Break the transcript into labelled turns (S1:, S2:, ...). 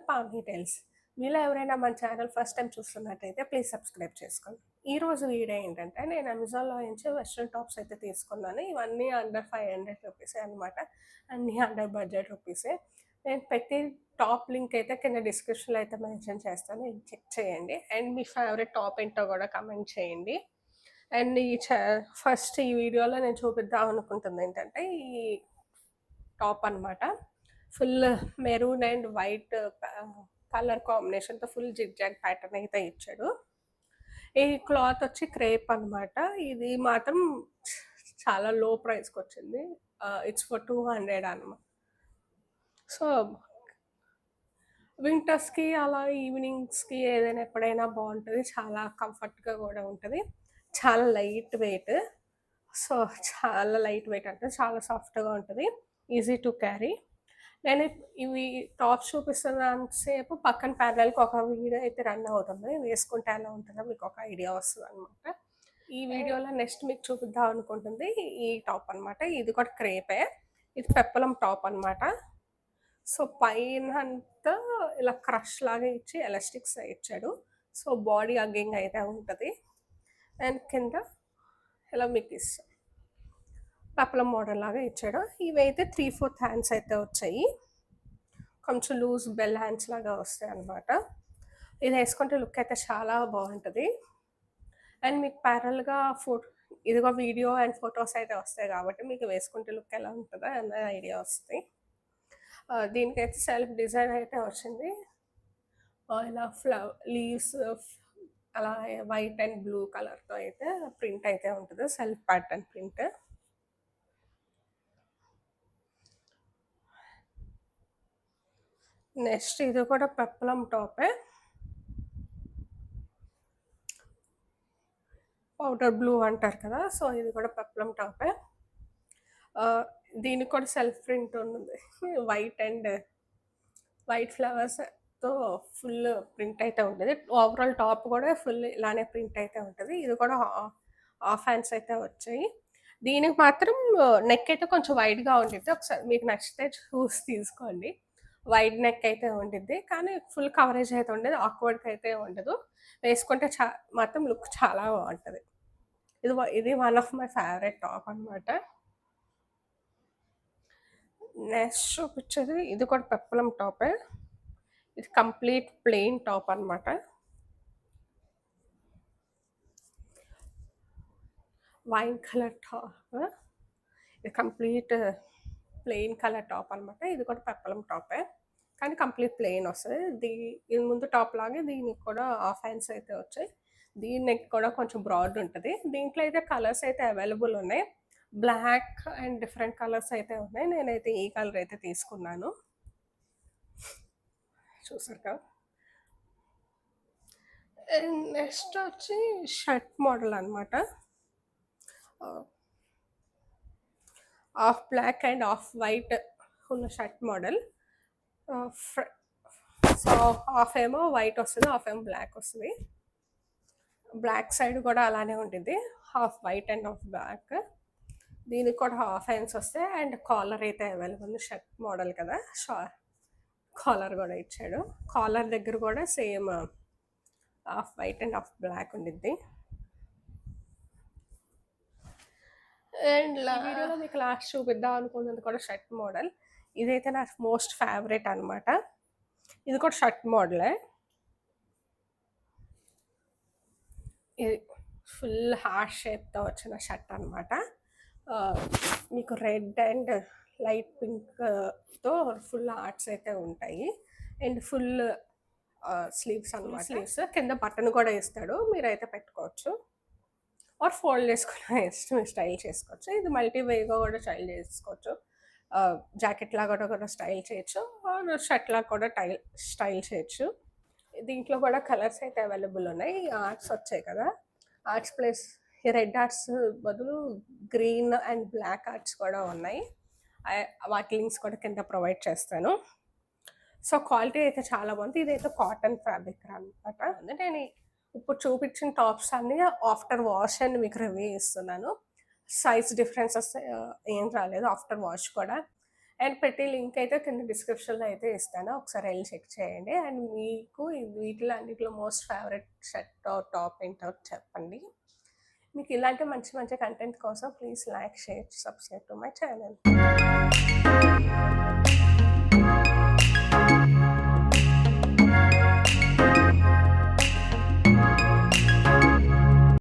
S1: Pavani tiles. మీలో ఎవరైనా మన ఛానల్ ఫస్ట్ టైం చూస్తున్నట్టయితే ప్లీజ్ సబ్స్క్రైబ్ చేసుకోండి. ఈరోజు వీడియో ఏంటంటే నేను అమెజాన్‌లో నుంచి వెస్ట్రన్ టాప్స్ అయితే తీసుకున్నాను. ఇవన్నీ అండర్ 500 రూపీసే అనమాట. అన్నీ అండర్ బడ్జెట్ రూపీసే. నేను పెట్టే టాప్ లింక్ అయితే కింద డిస్క్రిప్షన్‌లో అయితే మెన్షన్ చేస్తాను. ఇది చెక్ చేయండి. అండ్ మీ ఫేవరెట్ టాప్ ఏంటో కూడా కామెంట్ చేయండి. అండ్ ఫస్ట్ ఈ వీడియోలో నేను చూపిద్దాం అనుకుంటుంది ఏంటంటే ఈ టాప్ అనమాట. Full maroon and white colour కాంబినేషన్‌తో ఫుల్ జిగ్‌జాగ్ ప్యాటర్న్ అయితే ఇచ్చాడు. ఈ క్లాత్ వచ్చి క్రేప్ అనమాట. ఇది మాత్రం చాలా లో ప్రైస్‌కొచ్చింది. ఇట్స్ ఫర్ 200 అనమాట. సో, వింటర్స్‌కి అలా ఈవినింగ్స్‌కి ఏదైనా ఎప్పుడైనా బావుంటది. చాలా కంఫర్ట్‌గా గూడా ఉంటది. చాలా లైట్ వెయిట్. సో, చాలా లైట్ వెయిట్ అంటే చాలా సాఫ్ట్‌గా ఉంటది. Easy to carry. నేను ఇవి టాప్స్ చూపిస్తున్నంత సేపు పక్కన ప్యారలల్‌గా ఒక వీడియో అయితే రన్ అవుతుంది. వేసుకుంటే ఎలా ఉంటదో మీకు ఒక ఐడియా వస్తదనమాట. ఈ వీడియోలో నెక్స్ట్ మీకు చూపిద్దాం అనుకుంటుంది ఈ టాప్ అనమాట. ఇది కూడా క్రేపే. ఇది పెప్పలం టాప్ అనమాట. సో, పైనంతా ఇలా క్రష్ లాగా ఇచ్చి ఎలాస్టిక్స్ ఇచ్చాడు. సో, బాడీ హగ్గింగ్ అయితే ఉంటది. అండ్ కింద ఇలా మీకు ఇస్తాడు. పెప్పలం మోడల్ లాగా ఇచ్చాడు. ఇవైతే 3/4 హ్యాండ్స్ అయితే వచ్చాయి. కొంచెం లూజ్ బెల్ హ్యాండ్స్ లాగా వస్తాయి అనమాట. ఇది వేసుకుంటే లుక్ అయితే చాలా బాగుంటుంది. అండ్ మీకు ప్యారల్గా ఇదిగో వీడియో అండ్ ఫొటోస్ అయితే వస్తాయి కాబట్టి మీకు వేసుకుంటే లుక్ ఎలా ఉంటుందో అన్న ఐడియా వస్తుంది. దీనికైతే సెల్ఫ్ డిజైన్ అయితే వచ్చింది. ఇలా లీవ్స్ అలా వైట్ అండ్ బ్లూ కలర్తో అయితే ప్రింట్ అయితే ఉంటుంది. Self pattern print. నెక్స్ట్ ఇది కూడా పెప్పలం టాపే. పౌడర్ బ్లూ అంటారు కదా, సో ఇది కూడా పెప్పలం టాపే. దీనికి కూడా సెల్ఫ్ ప్రింట్ ఉంది. వైట్ అండ్ వైట్ ఫ్లవర్స్తో ఫుల్ ప్రింట్ అయితే ఉంటుంది. ఓవరాల్ టాప్ కూడా ఫుల్ ఇలానే ప్రింట్ అయితే ఉంటుంది. ఇది కూడా హాఫ్ హ్యాండ్స్ అయితే వచ్చాయి. దీనికి మాత్రం నెక్ అయితే కొంచెం వైడ్గా ఉంటుంది. ఒకసారి మీకు నచ్చితే చూసి తీసుకోండి. వైడ్ నెక్ అయితే ఉండిద్ది, కానీ ఫుల్ కవరేజ్ అయితే ఉండదు, ఆక్వర్డ్గా అయితే ఉండదు. వేసుకుంటే మాత్రం లుక్ చాలా బాగుంటుంది. ఇది one of my favourite top అనమాట. నెక్స్ట్ చూపించేది ఇది కూడా పెప్పలం టాపే. ఇది కంప్లీట్ ప్లెయిన్ టాప్ అనమాట. Wine colour top. ఇది కంప్లీట్ ప్లెయిన్ కలర్ టాప్ అనమాట. ఇది కూడా పెప్పలం టాపే, కానీ కంప్లీట్ ప్లెయిన్ వస్తుంది. దీని ముందు టాప్ లాగే దీనికి కూడా హాఫ్ హ్యాండ్స్ అయితే వచ్చాయి. దీని నెక్ కూడా కొంచెం బ్రాడ్ ఉంటుంది. దీంట్లో అయితే కలర్స్ అయితే అవైలబుల్ ఉన్నాయి. బ్లాక్ అండ్ డిఫరెంట్ కలర్స్ అయితే ఉన్నాయి. నేనైతే ఈ కలర్ అయితే తీసుకున్నాను. చూసారు కదా. నెక్స్ట్ వచ్చి షర్ట్ మోడల్ అనమాట. Half black and half white ఉన్న షర్ట్ మోడల్. సో హాఫ్ ఏమో వైట్ వస్తుంది, హాఫ్ ఏమో బ్లాక్ వస్తుంది. బ్లాక్ సైడ్ కూడా అలానే ఉంటుంది, half white and half black. దీనికి కూడా హాఫ్ హ్యాండ్స్ వస్తాయి అండ్ కాలర్ అయితే అవైలబుల్ ఉంది. షర్ట్ మోడల్ కదా, కాలర్ కూడా ఇచ్చాడు. కాలర్ దగ్గర కూడా same half white and half black ఉండిద్ది. అండ్ వీడియోలో మీకు లాస్ట్ చూపిద్దాం అనుకున్నది కూడా షర్ట్ మోడల్. ఇదైతే నా మోస్ట్ ఫేవరెట్ అనమాట. ఇది కూడా షర్ట్ మోడలే. ఇది ఫుల్ హార్ట్ షేప్తో వచ్చిన షర్ట్ అనమాట. మీకు రెడ్ అండ్ లైట్ పింక్తో ఫుల్ హార్ట్స్ అయితే ఉంటాయి. అండ్ ఫుల్ స్లీవ్స్ అనమాట. స్లీవ్స్ కింద బటన్ కూడా ఇస్తాడు, మీరైతే పెట్టుకోవచ్చు. ఆర్ ఫోల్డ్ చేసుకుని మీరు స్టైల్ చేసుకోవచ్చు. ఇది మల్టీవేగా కూడా స్టైల్ చేసుకోవచ్చు. జాకెట్ లాగా కూడా స్టైల్ చేయొచ్చు, ఆర్ షర్ట్ లాగా కూడా స్టైల్ చేయొచ్చు. దీంట్లో కూడా కలర్స్ అయితే అవైలబుల్ ఉన్నాయి. ఆర్ట్స్ వచ్చాయి కదా, ఆర్ట్స్ ప్లస్ ఈ రెడ్ ఆర్ట్స్ బదులు గ్రీన్ అండ్ బ్లాక్ ఆర్ట్స్ కూడా ఉన్నాయి. వాటి లింక్స్ కూడా కింద ప్రొవైడ్ చేస్తాను. సో క్వాలిటీ అయితే చాలా బాగుంది. ఇదైతే కాటన్ ఫ్యాబ్రిక్ అనమాట. నేను ఇప్పుడు చూపించిన టాప్స్ అన్నీ ఆఫ్టర్ వాష్ అని మీకు రివ్యూ ఇస్తున్నాను. సైజ్ డిఫరెన్సెస్ ఏం రాలేదు ఆఫ్టర్ వాష్ కూడా. అండ్ పెట్టి లింక్ అయితే కింద డిస్క్రిప్షన్లో అయితే ఇస్తాను, ఒకసారి వెళ్ళి చెక్ చేయండి. అండ్ మీకు వీటిలో అన్నిటిలో మోస్ట్ ఫేవరెట్ షర్ట్ టాప్ ఏంటో చెప్పండి. మీకు ఇలాంటి మంచి మంచి కంటెంట్ కోసం please like, share, subscribe to my channel.